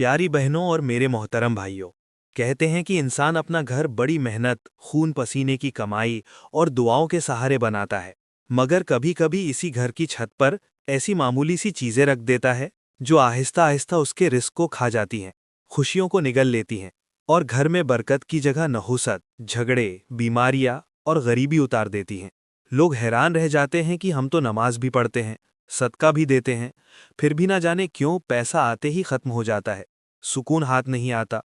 پیاری بہنوں اور میرے محترم بھائیوں، کہتے ہیں کہ انسان اپنا گھر بڑی محنت، خون پسینے کی کمائی اور دعاؤں کے سہارے بناتا ہے، مگر کبھی کبھی اسی گھر کی چھت پر ایسی معمولی سی چیزیں رکھ دیتا ہے جو آہستہ آہستہ اس کے رزق کو کھا جاتی ہیں، خوشیوں کو نگل لیتی ہیں اور گھر میں برکت کی جگہ نحوست، جھگڑے، بیماریاں اور غریبی اتار دیتی ہیں۔ لوگ حیران رہ جاتے ہیں کہ ہم تو نماز بھی پڑھتے ہیں، صدقہ بھی دیتے ہیں، پھر بھی نہ جانے کیوں پیسہ آتے ہی ختم ہو جاتا ہے، سکون ہاتھ نہیں آتا،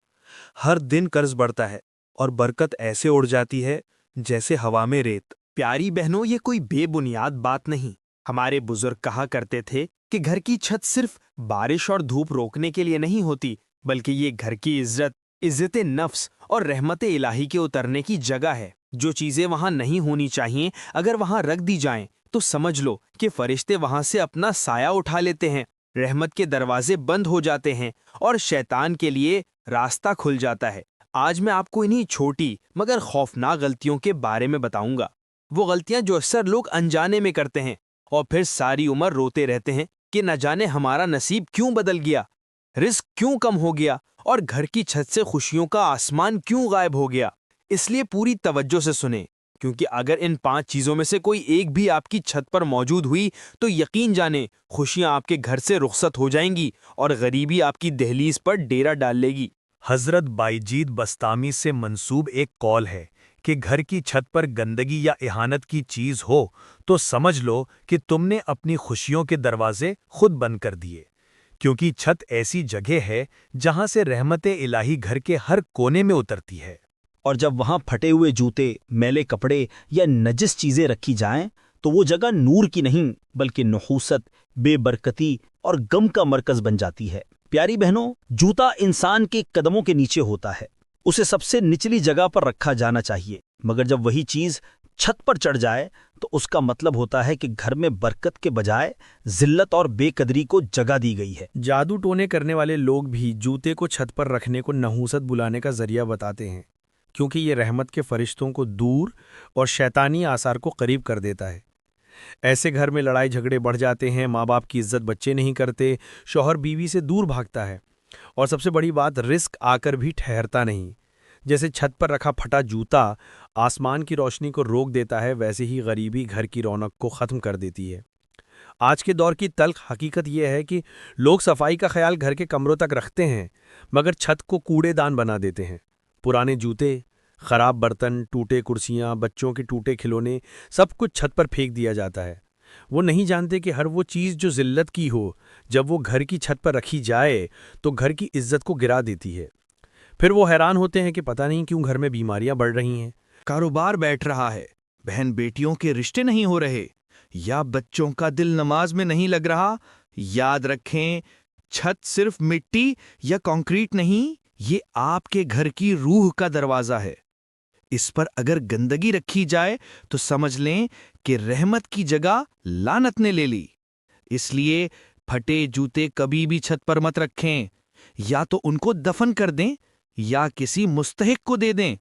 ہر دن قرض بڑھتا ہے اور برکت ایسے اڑ جاتی ہے جیسے ہوا میں ریت۔ پیاری بہنوں، یہ کوئی بے بنیاد بات نہیں۔ ہمارے بزرگ کہا کرتے تھے کہ گھر کی چھت صرف بارش اور دھوپ روکنے کے لیے نہیں ہوتی، بلکہ یہ گھر کی عزت نفس اور رحمت الہی کے اترنے کی جگہ ہے۔ جو چیزیں وہاں نہیں ہونی چاہیے اگر وہاں رکھ دی جائیں تو سمجھ لو کہ فرشتے وہاں سے اپنا سایہ اٹھا لیتے ہیں، رحمت کے دروازے بند ہو جاتے ہیں اور شیطان کے لیے راستہ کھل جاتا ہے۔ آج میں آپ کو انہی چھوٹی مگر خوفناک غلطیوں کے بارے میں بتاؤں گا، وہ غلطیاں جو اکثر لوگ انجانے میں کرتے ہیں اور پھر ساری عمر روتے رہتے ہیں کہ نہ جانے ہمارا نصیب کیوں بدل گیا، رزق کیوں کم ہو گیا اور گھر کی چھت سے خوشیوں کا آسمان کیوں غائب ہو گیا۔ اس لیے پوری توجہ سے سنیں، کیونکہ اگر ان 5 چیزوں میں سے کوئی ایک بھی آپ کی چھت پر موجود ہوئی تو یقین جانیں خوشیاں آپ کے گھر سے رخصت ہو جائیں گی اور غریبی آپ کی دہلیز پر ڈیرا ڈال لے گی۔ حضرت بائیجید بستامی سے منسوب ایک قول ہے کہ گھر کی چھت پر گندگی یا اہانت کی چیز ہو تو سمجھ لو کہ تم نے اپنی خوشیوں کے دروازے خود بند کر دیے، کیونکہ چھت ایسی جگہ ہے جہاں سے رحمت الہی گھر کے ہر کونے میں اترتی ہے۔ اور جب وہاں پھٹے ہوئے جوتے، میلے کپڑے یا نجس چیزیں رکھی جائیں تو وہ جگہ نور کی نہیں بلکہ نحوست، بے برکتی اور غم کا مرکز بن جاتی ہے۔ پیاری بہنوں، جوتا انسان کے قدموں کے نیچے ہوتا ہے، اسے سب سے نچلی جگہ پر رکھا جانا چاہیے، مگر جب وہی چیز چھت پر چڑھ جائے تو اس کا مطلب ہوتا ہے کہ گھر میں برکت کے بجائے ذلت اور بے قدری کو جگہ دی گئی ہے۔ جادو ٹونے کرنے والے لوگ بھی جوتے کو چھت پر رکھنے کو نحوست بلانے کا ذریعہ بتاتے ہیں، کیونکہ یہ رحمت کے فرشتوں کو دور اور شیطانی آثار کو قریب کر دیتا ہے۔ ایسے گھر میں لڑائی جھگڑے بڑھ جاتے ہیں، ماں باپ کی عزت بچے نہیں کرتے، شوہر بیوی سے دور بھاگتا ہے، اور سب سے بڑی بات، رزق آ کر بھی ٹھہرتا نہیں۔ جیسے چھت پر رکھا پھٹا جوتا آسمان کی روشنی کو روک دیتا ہے، ویسے ہی غریبی گھر کی رونق کو ختم کر دیتی ہے۔ آج کے دور کی تلخ حقیقت یہ ہے کہ لوگ صفائی کا خیال گھر کے کمروں تک رکھتے ہیں، مگر چھت کو کوڑے دان بنا دیتے ہیں۔ پرانے جوتے، خراب برتن، ٹوٹے کرسیاں، بچوں کے ٹوٹے کھلونے، سب کچھ چھت پر پھینک دیا جاتا ہے۔ وہ نہیں جانتے کہ ہر وہ چیز جو ذلت کی ہو، جب وہ گھر کی چھت پر رکھی جائے تو گھر کی عزت کو گرا دیتی ہے۔ پھر وہ حیران ہوتے ہیں کہ پتہ نہیں کیوں گھر میں بیماریاں بڑھ رہی ہیں، کاروبار بیٹھ رہا ہے، بہن بیٹیوں کے رشتے نہیں ہو رہے، یا بچوں کا دل نماز میں نہیں لگ رہا۔ یاد رکھیں، چھت صرف مٹی یا کنکریٹ نہیں، یہ آپ کے گھر کی روح کا دروازہ ہے۔ اس پر اگر گندگی رکھی جائے تو سمجھ لیں کہ رحمت کی جگہ لعنت نے لے لی۔ اس لیے پھٹے جوتے کبھی بھی چھت پر مت رکھیں، یا تو ان کو دفن کر دیں یا کسی مستحق کو دے دیں،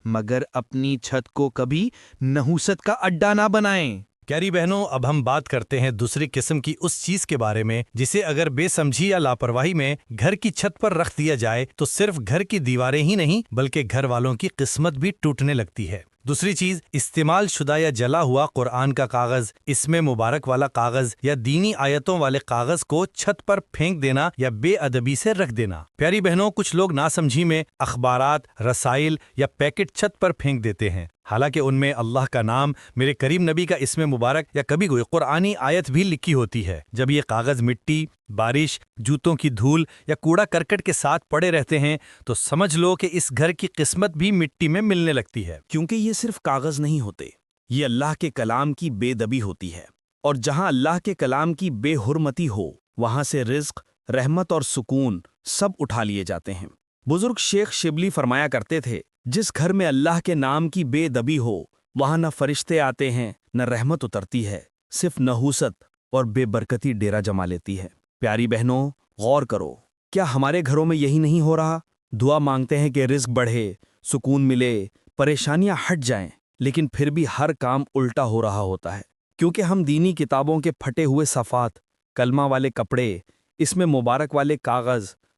مگر اپنی چھت کو کبھی نحوست کا اڈا نہ بنائیں۔ پیاری بہنوں، اب ہم بات کرتے ہیں دوسری قسم کی اس چیز کے بارے میں جسے اگر بے سمجھی یا لاپرواہی میں گھر کی چھت پر رکھ دیا جائے تو صرف گھر کی دیواریں ہی نہیں بلکہ گھر والوں کی قسمت بھی ٹوٹنے لگتی ہے۔ دوسری چیز، استعمال شدہ یا جلا ہوا قرآن کا کاغذ، اسم مبارک والا کاغذ یا دینی آیتوں والے کاغذ کو چھت پر پھینک دینا یا بے ادبی سے رکھ دینا۔ پیاری بہنوں، کچھ لوگ ناسمجھی میں اخبارات، رسائل یا پیکٹ چھت پر پھینک دیتے ہیں، حالانکہ ان میں اللہ کا نام، میرے کریم نبی کا اسم مبارک یا کبھی کوئی قرآنی آیت بھی لکھی ہوتی ہے۔ جب یہ کاغذ مٹی، بارش، جوتوں کی دھول یا کوڑا کرکٹ کے ساتھ پڑے رہتے ہیں تو سمجھ لو کہ اس گھر کی قسمت بھی مٹی میں ملنے لگتی ہے۔ کیونکہ یہ صرف کاغذ نہیں ہوتے، یہ اللہ کے کلام کی بے ادبی ہوتی ہے، اور جہاں اللہ کے کلام کی بے حرمتی ہو وہاں سے رزق، رحمت اور سکون سب اٹھا لیے جاتے ہیں۔ بزرگ شیخ شبلی فرمایا کرتے تھے، جس گھر میں اللہ کے نام کی بے ادبی ہو وہاں نہ فرشتے آتے ہیں نہ رحمت اترتی ہے، صرف نحوست اور بے برکتی ڈیرا جما لیتی ہے۔ پیاری بہنوں، غور کرو، کیا ہمارے گھروں میں یہی نہیں ہو رہا؟ دعا مانگتے ہیں کہ رزق بڑھے، سکون ملے، پریشانیاں ہٹ جائیں، لیکن پھر بھی ہر کام الٹا ہو رہا ہوتا ہے، کیونکہ ہم دینی کتابوں کے پھٹے ہوئے صفحات، کلمہ والے کپڑے، اس میں مبارک والے کاغذ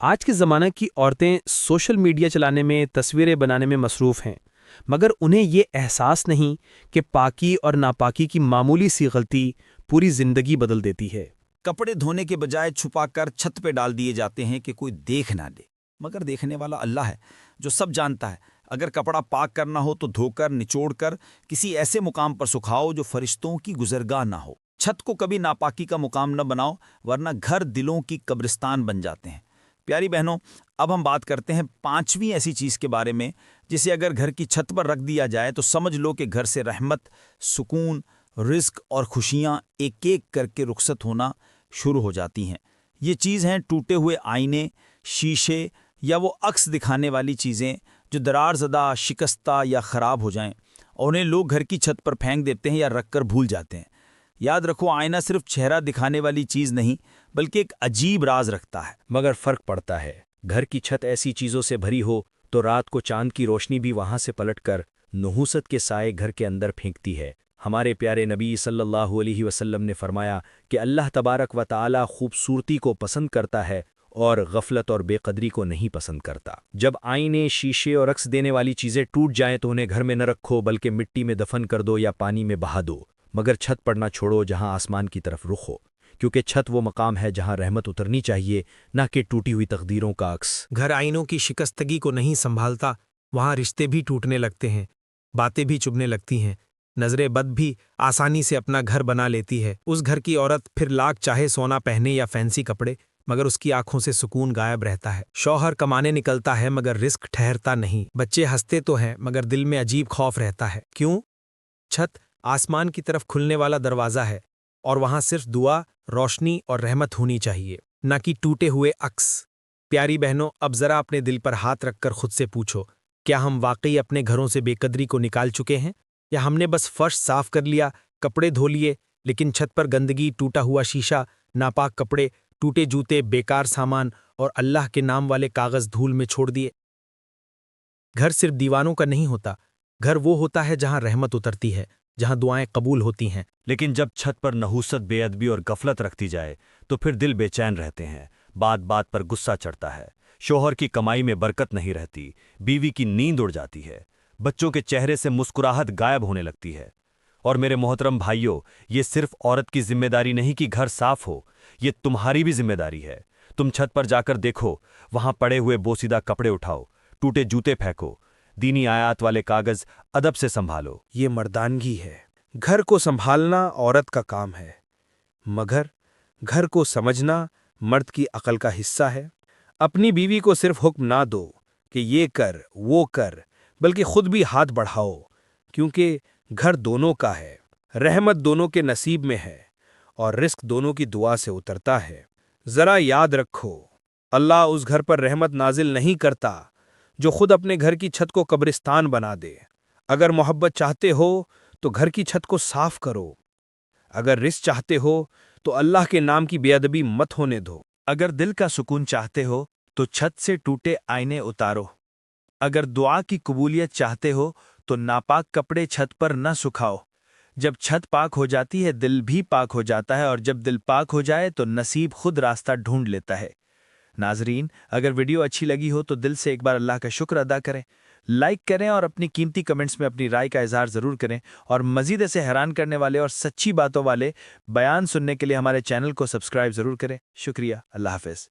آج کے زمانہ کی عورتیں سوشل میڈیا چلانے میں، تصویریں بنانے میں مصروف ہیں، مگر انہیں یہ احساس نہیں کہ پاکی اور ناپاکی کی معمولی سی غلطی پوری زندگی بدل دیتی ہے۔ کپڑے دھونے کے بجائے چھپا کر چھت پہ ڈال دیے جاتے ہیں کہ کوئی دیکھ نہ لے، مگر دیکھنے والا اللہ ہے جو سب جانتا ہے۔ اگر کپڑا پاک کرنا ہو تو دھو کر نچوڑ کر کسی ایسے مقام پر سکھاؤ جو فرشتوں کی گزرگاہ نہ ہو۔ چھت کو کبھی ناپاکی کا مقام نہ بناؤ، ورنہ گھر دلوں کی قبرستان بن جاتے ہیں۔ پیاری بہنوں، اب ہم بات کرتے ہیں 5ویں ایسی چیز کے بارے میں جسے اگر گھر کی چھت پر رکھ دیا جائے تو سمجھ لو کہ گھر سے رحمت، سکون، رزق اور خوشیاں ایک ایک کر کے رخصت ہونا شروع ہو جاتی ہیں۔ یہ چیز ہیں ٹوٹے ہوئے آئینے، شیشے یا وہ عکس دکھانے والی چیزیں جو درار زدہ، شکستہ یا خراب ہو جائیں اور انہیں لوگ گھر کی چھت پر پھینک دیتے ہیں یا رکھ کر بھول جاتے ہیں۔ یاد رکھو، آئینہ صرف چہرہ دکھانے والی چیز نہیں بلکہ ایک عجیب راز رکھتا ہے۔ مگر فرق پڑتا ہے، گھر کی چھت ایسی چیزوں سے بھری ہو تو رات کو چاند کی روشنی بھی وہاں سے پلٹ کر نحوست کے سائے گھر کے اندر پھینکتی ہے۔ ہمارے پیارے نبی صلی اللہ علیہ وسلم نے فرمایا کہ اللہ تبارک و تعالی خوبصورتی کو پسند کرتا ہے اور غفلت اور بے قدری کو نہیں پسند کرتا۔ جب آئینے، شیشے اور عکس دینے والی چیزیں ٹوٹ جائیں تو انہیں گھر میں نہ رکھو بلکہ مٹی میں دفن کر دو یا پانی میں بہا دو، مگر چھت پر نہ چھوڑو جہاں آسمان کی طرف رخ ہو، کیونکہ چھت وہ مقام ہے جہاں رحمت اترنی چاہیے، نہ کہ ٹوٹی ہوئی تقدیروں کا عکس۔ گھر آئینوں کی شکستگی کو نہیں سنبھالتا، وہاں رشتے بھی ٹوٹنے لگتے ہیں، باتیں بھی چبھنے لگتی ہیں، نظر بد بھی آسانی سے اپنا گھر بنا لیتی ہے۔ اس گھر کی عورت پھر لاکھ چاہے سونا پہنے یا فینسی کپڑے، مگر اس کی آنکھوں سے سکون غائب رہتا ہے۔ شوہر کمانے نکلتا ہے مگر رزق ٹھہرتا نہیں، بچے ہنستے تو ہیں مگر دل میں عجیب خوف رہتا ہے۔ کیوں؟ چھت آسمان کی طرف کھلنے والا دروازہ ہے اور وہاں صرف دعا، روشنی اور رحمت ہونی چاہیے، نہ کہ ٹوٹے ہوئے عکس۔ پیاری بہنوں، اب ذرا اپنے دل پر ہاتھ رکھ کر خود سے پوچھو، کیا ہم واقعی اپنے گھروں سے بے قدری کو نکال چکے ہیں، یا ہم نے بس فرش صاف کر لیا، کپڑے دھو لیے، لیکن چھت پر گندگی، ٹوٹا ہوا شیشہ، ناپاک کپڑے، ٹوٹے جوتے، بیکار سامان اور اللہ کے نام والے کاغذ دھول میں چھوڑ دیے؟ گھر صرف دیوانوں کا نہیں ہوتا، گھر وہ ہوتا ہے جہاں رحمت اترتی ہے، جہاں دعائیں قبول ہوتی ہیں۔ لیکن جب چھت پر نحوست، بے ادبی اور غفلت رکھتی جائے تو پھر دل بے چین رہتے ہیں، بات بات پر غصہ چڑھتا ہے، شوہر کی کمائی میں برکت نہیں رہتی، بیوی کی نیند اڑ جاتی ہے، بچوں کے چہرے سے مسکراہٹ غائب ہونے لگتی ہے۔ اور میرے محترم بھائیوں، یہ صرف عورت کی ذمہ داری نہیں کہ گھر صاف ہو، یہ تمہاری بھی ذمہ داری ہے۔ تم چھت پر جا کر دیکھو، وہاں پڑے ہوئے بوسیدہ کپڑے اٹھاؤ، ٹوٹے جوتے پھینکو، دینی آیات والے کاغذ ادب سے سنبھالو۔ یہ مردانگی ہے۔ گھر کو سنبھالنا عورت کا کام ہے، مگر گھر کو سمجھنا مرد کی عقل کا حصہ ہے۔ اپنی بیوی کو صرف حکم نہ دو کہ یہ کر، وہ کر، بلکہ خود بھی ہاتھ بڑھاؤ، کیونکہ گھر دونوں کا ہے، رحمت دونوں کے نصیب میں ہے اور رزق دونوں کی دعا سے اترتا ہے۔ ذرا یاد رکھو، اللہ اس گھر پر رحمت نازل نہیں کرتا جو خود اپنے گھر کی چھت کو قبرستان بنا دے۔ اگر محبت چاہتے ہو تو گھر کی چھت کو صاف کرو، اگر رزق چاہتے ہو تو اللہ کے نام کی بے ادبی مت ہونے دو۔ اگر دل کا سکون چاہتے ہو تو چھت سے ٹوٹے آئینے اتارو، اگر دعا کی قبولیت چاہتے ہو تو ناپاک کپڑے چھت پر نہ سکھاؤ۔ جب چھت پاک ہو جاتی ہے دل بھی پاک ہو جاتا ہے، اور جب دل پاک ہو جائے تو نصیب خود راستہ ڈھونڈ لیتا ہے۔ ناظرین، اگر ویڈیو اچھی لگی ہو تو دل سے ایک بار اللہ کا شکر ادا کریں، لائک کریں اور اپنی قیمتی کمنٹس میں اپنی رائے کا اظہار ضرور کریں، اور مزید ایسے حیران کرنے والے اور سچی باتوں والے بیان سننے کے لیے ہمارے چینل کو سبسکرائب ضرور کریں۔ شکریہ، اللہ حافظ۔